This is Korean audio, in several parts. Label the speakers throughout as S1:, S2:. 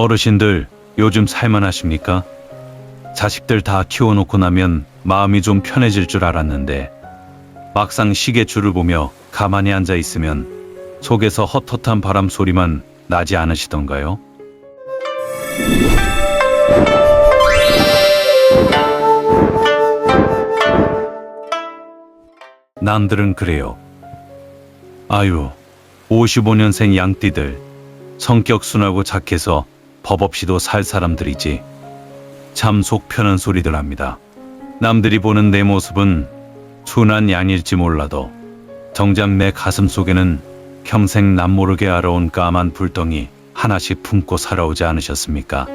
S1: 어르신들 요즘 살만하십니까? 자식들 다 키워놓고 나면 마음이 좀 편해질 줄 알았는데 막상 시계줄을 보며 가만히 앉아 있으면 속에서 헛헛한 바람 소리만 나지 않으시던가요? 남들은 그래요. 아유, 55년생 양띠들 성격 순하고 착해서 법 없이도 살 사람들이지. 참 속 편한 소리들 합니다. 남들이 보는 내 모습은 순한 양일지 몰라도 정작 내 가슴 속에는 평생 남모르게 알아온 까만 불덩이 하나씩 품고 살아오지 않으셨습니까?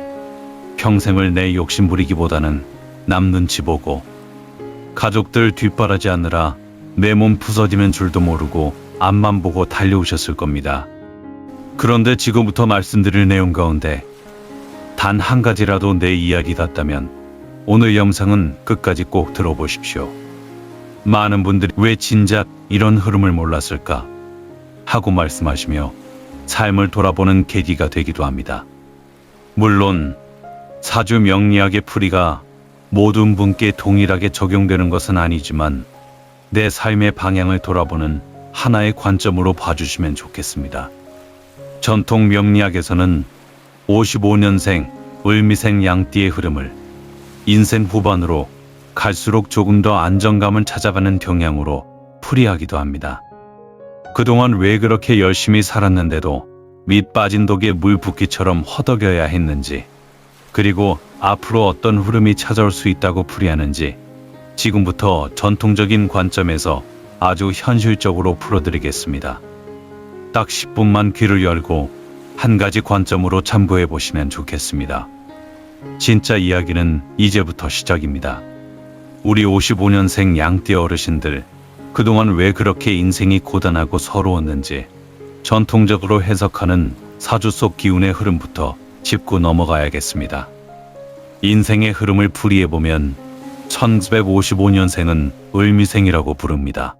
S1: 평생을 내 욕심 부리기보다는 남 눈치 보고 가족들 뒷바라지 하느라 내 몸 부서지면 줄도 모르고 앞만 보고 달려오셨을 겁니다. 그런데 지금부터 말씀드릴 내용 가운데 단 한 가지라도 내 이야기 같다면 오늘 영상은 끝까지 꼭 들어보십시오. 많은 분들이 왜 진작 이런 흐름을 몰랐을까 하고 말씀하시며 삶을 돌아보는 계기가 되기도 합니다. 물론 사주 명리학의 풀이가 모든 분께 동일하게 적용되는 것은 아니지만 내 삶의 방향을 돌아보는 하나의 관점으로 봐주시면 좋겠습니다. 전통 명리학에서는 55년생 을미생 양띠의 흐름을 인생 후반으로 갈수록 조금 더 안정감을 찾아가는 경향으로 풀이하기도 합니다. 그동안 왜 그렇게 열심히 살았는데도 밑 빠진 독에 물 붓기처럼 허덕여야 했는지, 그리고 앞으로 어떤 흐름이 찾아올 수 있다고 풀이하는지 지금부터 전통적인 관점에서 아주 현실적으로 풀어드리겠습니다. 딱 10분만 귀를 열고 한 가지 관점으로 참고해 보시면 좋겠습니다. 진짜 이야기는 이제부터 시작입니다. 우리 55년생 양띠 어르신들, 그동안 왜 그렇게 인생이 고단하고 서러웠는지 전통적으로 해석하는 사주 속 기운의 흐름부터 짚고 넘어가야겠습니다. 인생의 흐름을 풀이해보면 1955년생은 을미생이라고 부릅니다.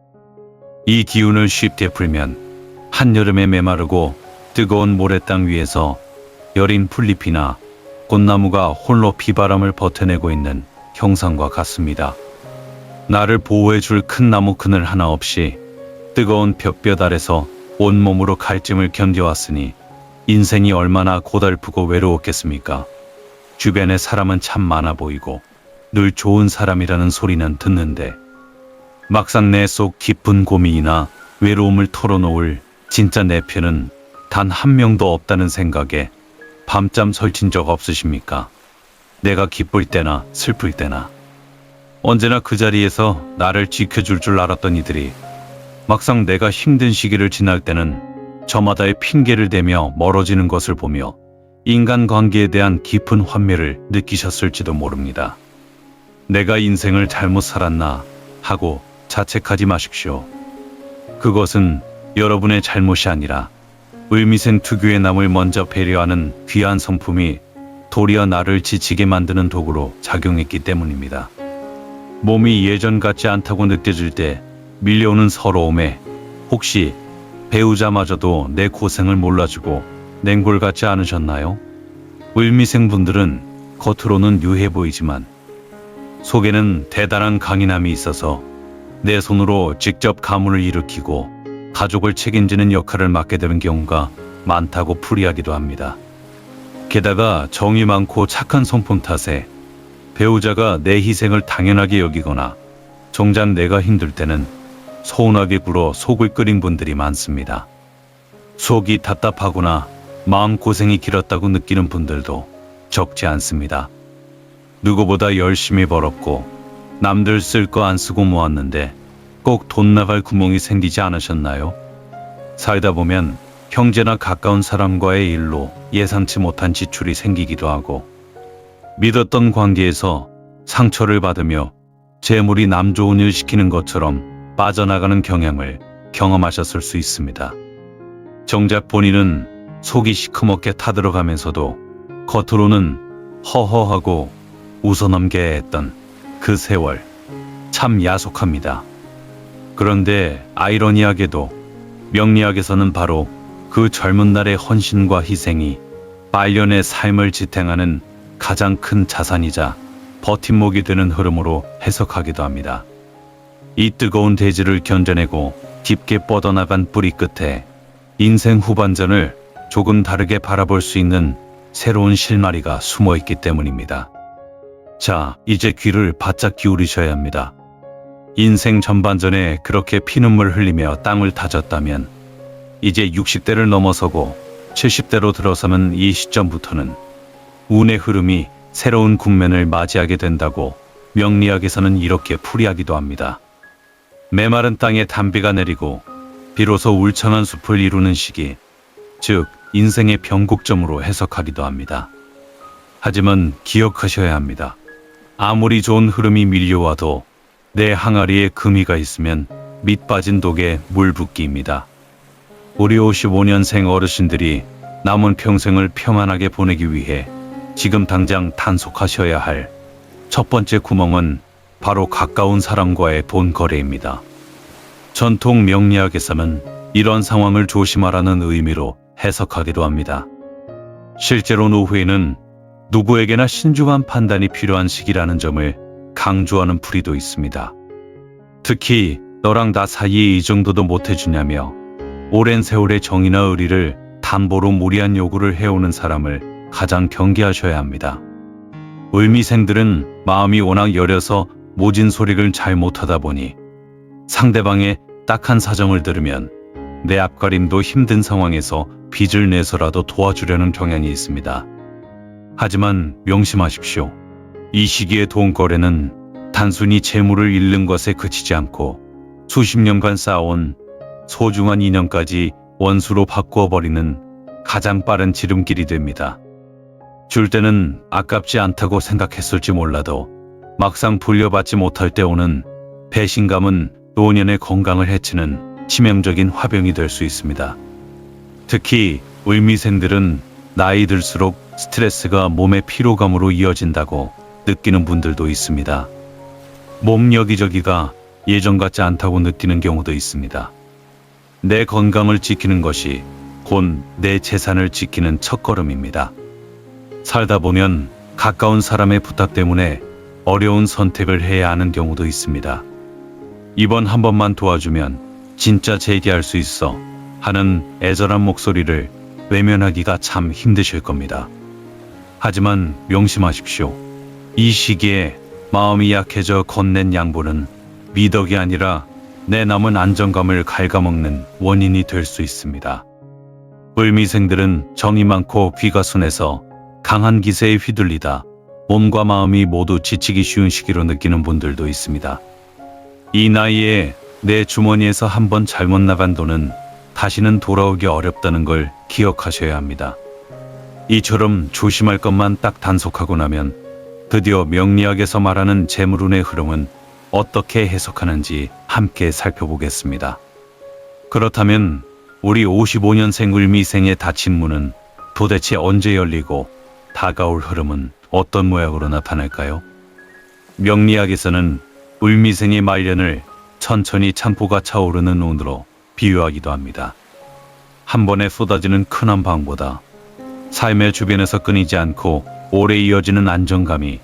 S1: 이 기운을 쉽게 풀면 한여름에 메마르고 뜨거운 모래땅 위에서 여린 풀잎이나 꽃나무가 홀로 비바람을 버텨내고 있는 형상과 같습니다. 나를 보호해줄 큰 나무 그늘 하나 없이 뜨거운 볕볕 아래서 온몸으로 갈증을 견뎌왔으니 인생이 얼마나 고달프고 외로웠겠습니까? 주변에 사람은 참 많아 보이고 늘 좋은 사람이라는 소리는 듣는데 막상 내 속 깊은 고민이나 외로움을 털어놓을 진짜 내 편은 단 한 명도 없다는 생각에 밤잠 설친 적 없으십니까? 내가 기쁠 때나 슬플 때나 언제나 그 자리에서 나를 지켜줄 줄 알았던 이들이 막상 내가 힘든 시기를 지날 때는 저마다의 핑계를 대며 멀어지는 것을 보며 인간관계에 대한 깊은 환멸을 느끼셨을지도 모릅니다. 내가 인생을 잘못 살았나 하고 자책하지 마십시오. 그것은 여러분의 잘못이 아니라 을미생 특유의 남을 먼저 배려하는 귀한 성품이 도리어 나를 지치게 만드는 도구로 작용했기 때문입니다. 몸이 예전 같지 않다고 느껴질 때 밀려오는 서러움에 혹시 배우자마저도 내 고생을 몰라주고 냉골 같지 않으셨나요? 을미생 분들은 겉으로는 유해 보이지만 속에는 대단한 강인함이 있어서 내 손으로 직접 가문을 일으키고 가족을 책임지는 역할을 맡게 되는 경우가 많다고 풀이하기도 합니다. 게다가 정이 많고 착한 성품 탓에 배우자가 내 희생을 당연하게 여기거나 정작 내가 힘들 때는 서운하게 굴어 속을 끓인 분들이 많습니다. 속이 답답하거나 마음고생이 길었다고 느끼는 분들도 적지 않습니다. 누구보다 열심히 벌었고 남들 쓸 거 안 쓰고 모았는데 꼭 돈 나갈 구멍이 생기지 않으셨나요? 살다 보면 형제나 가까운 사람과의 일로 예상치 못한 지출이 생기기도 하고 믿었던 관계에서 상처를 받으며 재물이 남 좋은 일 시키는 것처럼 빠져나가는 경향을 경험하셨을 수 있습니다. 정작 본인은 속이 시커멓게 타들어가면서도 겉으로는 허허하고 웃어넘겨야 했던 그 세월 참 야속합니다. 그런데 아이러니하게도 명리학에서는 바로 그 젊은 날의 헌신과 희생이 말년의 삶을 지탱하는 가장 큰 자산이자 버팀목이 되는 흐름으로 해석하기도 합니다. 이 뜨거운 대지를 견뎌내고 깊게 뻗어나간 뿌리 끝에 인생 후반전을 조금 다르게 바라볼 수 있는 새로운 실마리가 숨어 있기 때문입니다. 자, 이제 귀를 바짝 기울이셔야 합니다. 인생 전반전에 그렇게 피눈물 흘리며 땅을 다졌다면 이제 60대를 넘어서고 70대로 들어서는 이 시점부터는 운의 흐름이 새로운 국면을 맞이하게 된다고 명리학에서는 이렇게 풀이하기도 합니다. 메마른 땅에 단비가 내리고 비로소 울창한 숲을 이루는 시기, 즉 인생의 변곡점으로 해석하기도 합니다. 하지만 기억하셔야 합니다. 아무리 좋은 흐름이 밀려와도 내 항아리에 금이가 있으면 밑 빠진 독에 물 붓기입니다. 우리 55년생 어르신들이 남은 평생을 평안하게 보내기 위해 지금 당장 단속하셔야 할 첫 번째 구멍은 바로 가까운 사람과의 돈 거래입니다. 전통 명리학에서는 이런 상황을 조심하라는 의미로 해석하기도 합니다. 실제로 노후에는 누구에게나 신중한 판단이 필요한 시기라는 점을 강조하는 풀이도 있습니다. 특히 너랑 나 사이에 이 정도도 못해주냐며 오랜 세월의 정의나 의리를 담보로 무리한 요구를 해오는 사람을 가장 경계하셔야 합니다. 을미생들은 마음이 워낙 여려서 모진 소리를 잘 못하다 보니 상대방의 딱한 사정을 들으면 내 앞가림도 힘든 상황에서 빚을 내서라도 도와주려는 경향이 있습니다. 하지만 명심하십시오. 이 시기의 돈 거래는 단순히 재물을 잃는 것에 그치지 않고 수십 년간 쌓아온 소중한 인연까지 원수로 바꾸어 버리는 가장 빠른 지름길이 됩니다. 줄 때는 아깝지 않다고 생각했을지 몰라도 막상 돌려받지 못할 때 오는 배신감은 노년의 건강을 해치는 치명적인 화병이 될 수 있습니다. 특히 을미생들은 나이 들수록 스트레스가 몸의 피로감으로 이어진다고 느끼는 분들도 있습니다. 몸 여기저기가 예전 같지 않다고 느끼는 경우도 있습니다. 내 건강을 지키는 것이 곧 내 재산을 지키는 첫걸음입니다. 살다 보면 가까운 사람의 부탁 때문에 어려운 선택을 해야 하는 경우도 있습니다. 이번 한 번만 도와주면 진짜 재기할 수 있어 하는 애절한 목소리를 외면하기가 참 힘드실 겁니다. 하지만 명심하십시오. 이 시기에 마음이 약해져 건넨 양보는 미덕이 아니라 내 남은 안정감을 갉아먹는 원인이 될 수 있습니다. 을미생들은 정이 많고 귀가 순해서 강한 기세에 휘둘리다 몸과 마음이 모두 지치기 쉬운 시기로 느끼는 분들도 있습니다. 이 나이에 내 주머니에서 한번 잘못 나간 돈은 다시는 돌아오기 어렵다는 걸 기억하셔야 합니다. 이처럼 조심할 것만 딱 단속하고 나면 드디어 명리학에서 말하는 재물운의 흐름은 어떻게 해석하는지 함께 살펴보겠습니다. 그렇다면 우리 55년생 을미생의 닫힌 문은 도대체 언제 열리고 다가올 흐름은 어떤 모양으로 나타날까요? 명리학에서는 을미생의 말년을 천천히 창포가 차오르는 운으로 비유하기도 합니다. 한 번에 쏟아지는 큰 한방보다 삶의 주변에서 끊이지 않고 오래 이어지는 안정감이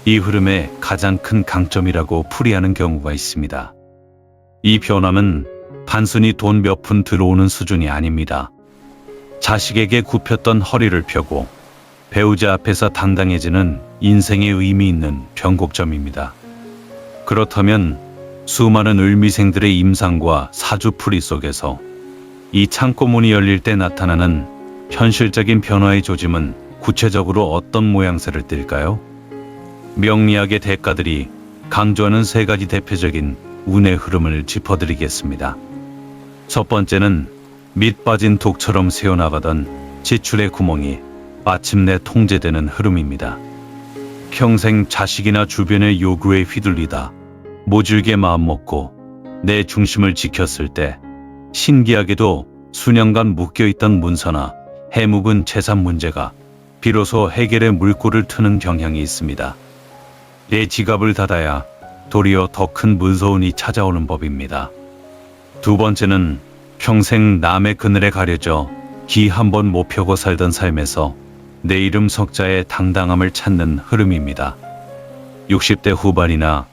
S1: 이 흐름의 가장 큰 강점이라고 풀이하는 경우가 있습니다. 이 변화는 단순히 돈 몇 푼 들어오는 수준이 아닙니다. 자식에게 굽혔던 허리를 펴고 배우자 앞에서 당당해지는 인생의 의미 있는 변곡점입니다. 그렇다면 수많은 을미생들의 임상과 사주풀이 속에서 이 창고문이 열릴 때 나타나는 현실적인 변화의 조짐은 구체적으로 어떤 모양새를 띨까요? 명리학의 대가들이 강조하는 세 가지 대표적인 운의 흐름을 짚어드리겠습니다. 첫 번째는 밑 빠진 독처럼 새어나가던 지출의 구멍이 마침내 통제되는 흐름입니다. 평생 자식이나 주변의 요구에 휘둘리다 모질게 마음먹고 내 중심을 지켰을 때 신기하게도 수년간 묶여있던 문서나 해묵은 재산 문제가 비로소 해결의 물꼬를 트는 경향이 있습니다. 내 지갑을 닫아야 도리어 더 큰 문서운이 찾아오는 법입니다. 두 번째는 평생 남의 그늘에 가려져 기 한 번 못 펴고 살던 삶에서 내 이름 석자의 당당함을 찾는 흐름입니다. 60대 후반이나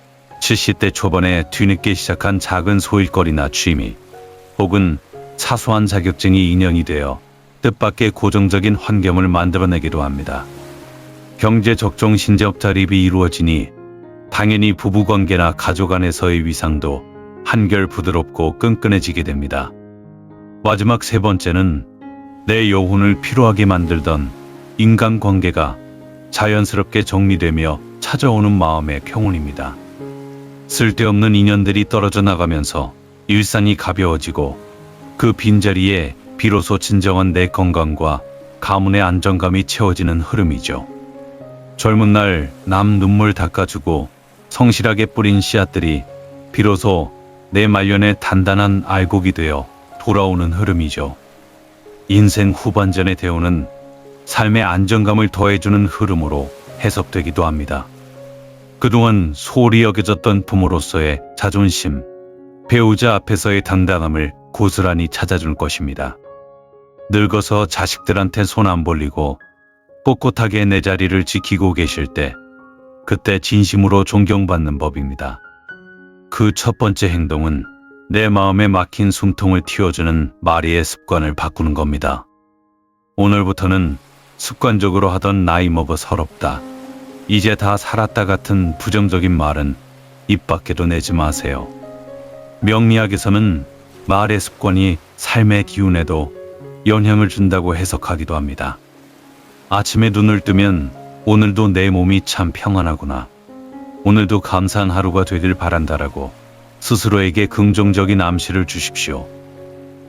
S1: 70대 초반에 뒤늦게 시작한 작은 소일거리나 취미, 혹은 사소한 자격증이 인연이 되어 뜻밖의 고정적인 환경을 만들어내기도 합니다. 경제 적정 신재업 자립이 이루어지니 당연히 부부관계나 가족 안에서의 위상도 한결 부드럽고 끈끈해지게 됩니다. 마지막 세 번째는 내 여운을 피로하게 만들던 인간관계가 자연스럽게 정리되며 찾아오는 마음의 평온입니다. 쓸데없는 인연들이 떨어져 나가면서 일상이 가벼워지고 그 빈자리에 비로소 진정한 내 건강과 가문의 안정감이 채워지는 흐름이죠. 젊은 날 남 눈물 닦아주고 성실하게 뿌린 씨앗들이 비로소 내 말년에 단단한 알곡이 되어 돌아오는 흐름이죠. 인생 후반전의 대우는 삶의 안정감을 더해주는 흐름으로 해석되기도 합니다. 그동안 소홀히 여겨졌던 부모로서의 자존심, 배우자 앞에서의 당당함을 고스란히 찾아줄 것입니다. 늙어서 자식들한테 손 안 벌리고 꼿꼿하게 내 자리를 지키고 계실 때, 그때 진심으로 존경받는 법입니다. 그 첫 번째 행동은 내 마음에 막힌 숨통을 틔워주는 말의 습관을 바꾸는 겁니다. 오늘부터는 습관적으로 하던 나이 먹어 서럽다, 이제 다 살았다 같은 부정적인 말은 입 밖에도 내지 마세요. 명리학에서는 말의 습관이 삶의 기운에도 영향을 준다고 해석하기도 합니다. 아침에 눈을 뜨면 오늘도 내 몸이 참 평안하구나, 오늘도 감사한 하루가 되길 바란다라고 스스로에게 긍정적인 암시를 주십시오.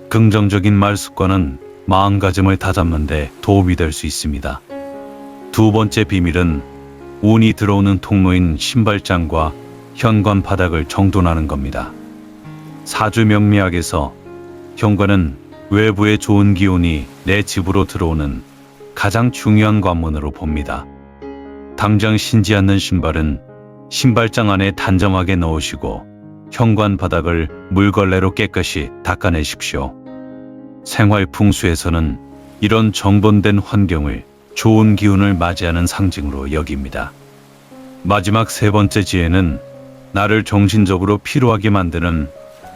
S1: 긍정적인 말 습관은 마음가짐을 다잡는 데 도움이 될 수 있습니다. 두 번째 비밀은 운이 들어오는 통로인 신발장과 현관 바닥을 정돈하는 겁니다. 사주 명리학에서 현관은 외부의 좋은 기운이 내 집으로 들어오는 가장 중요한 관문으로 봅니다. 당장 신지 않는 신발은 신발장 안에 단정하게 넣으시고 현관 바닥을 물걸레로 깨끗이 닦아내십시오. 생활 풍수에서는 이런 정돈된 환경을 좋은 기운을 맞이하는 상징으로 여깁니다. 마지막 세 번째 지혜는 나를 정신적으로 피로하게 만드는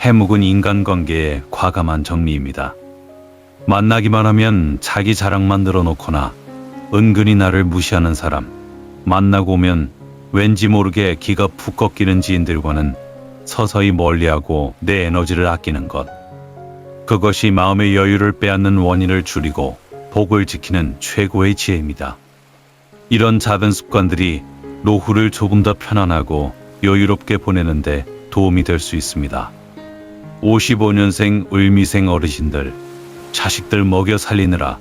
S1: 해묵은 인간관계의 과감한 정리입니다. 만나기만 하면 자기 자랑만 늘어놓거나 은근히 나를 무시하는 사람, 만나고 오면 왠지 모르게 기가 푹 꺾이는 지인들과는 서서히 멀리하고 내 에너지를 아끼는 것. 그것이 마음의 여유를 빼앗는 원인을 줄이고 복을 지키는 최고의 지혜입니다. 이런 작은 습관들이 노후를 조금 더 편안하고 여유롭게 보내는데 도움이 될 수 있습니다. 55년생 을미생 어르신들, 자식들 먹여 살리느라,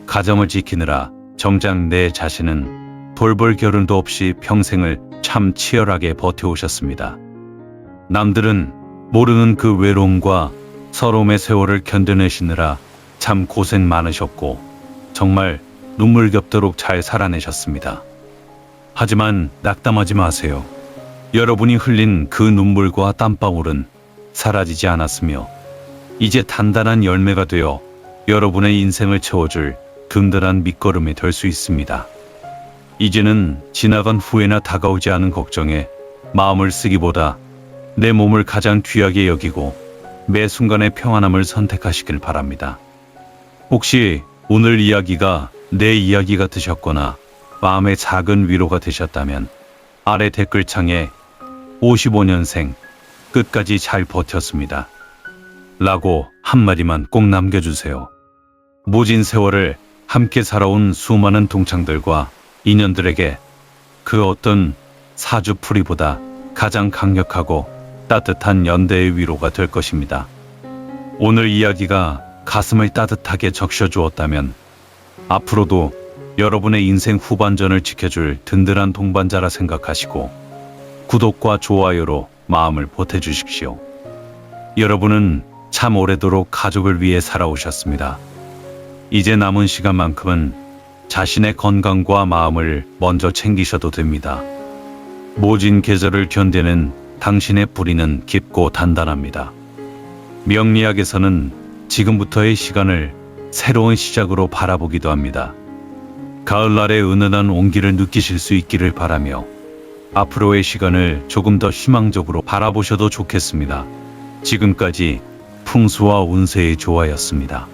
S1: 가정을 지키느라 정작 내 자신은 돌볼 겨를도 없이 평생을 참 치열하게 버텨오셨습니다. 남들은 모르는 그 외로움과 서러움의 세월을 견뎌내시느라 참 고생 많으셨고 정말 눈물겹도록 잘 살아내셨습니다. 하지만 낙담하지 마세요. 여러분이 흘린 그 눈물과 땀방울은 사라지지 않았으며 이제 단단한 열매가 되어 여러분의 인생을 채워줄 든든한 밑거름이 될 수 있습니다. 이제는 지나간 후회나 다가오지 않은 걱정에 마음을 쓰기보다 내 몸을 가장 귀하게 여기고 매 순간의 평안함을 선택하시길 바랍니다. 혹시 오늘 이야기가 내 이야기 같으셨거나 마음의 작은 위로가 되셨다면 아래 댓글창에 55년생 끝까지 잘 버텼습니다 라고 한마디만 꼭 남겨주세요. 모진 세월을 함께 살아온 수많은 동창들과 인연들에게 그 어떤 사주풀이보다 가장 강력하고 따뜻한 연대의 위로가 될 것입니다. 오늘 이야기가 가슴을 따뜻하게 적셔주었다면 앞으로도 여러분의 인생 후반전을 지켜줄 든든한 동반자라 생각하시고 구독과 좋아요로 마음을 보태주십시오. 여러분은 참 오래도록 가족을 위해 살아오셨습니다. 이제 남은 시간만큼은 자신의 건강과 마음을 먼저 챙기셔도 됩니다. 모진 계절을 견디는 당신의 뿌리는 깊고 단단합니다. 명리학에서는 지금부터의 시간을 새로운 시작으로 바라보기도 합니다. 가을날의 은은한 온기를 느끼실 수 있기를 바라며 앞으로의 시간을 조금 더 희망적으로 바라보셔도 좋겠습니다. 지금까지 풍수와 운세의 조화였습니다.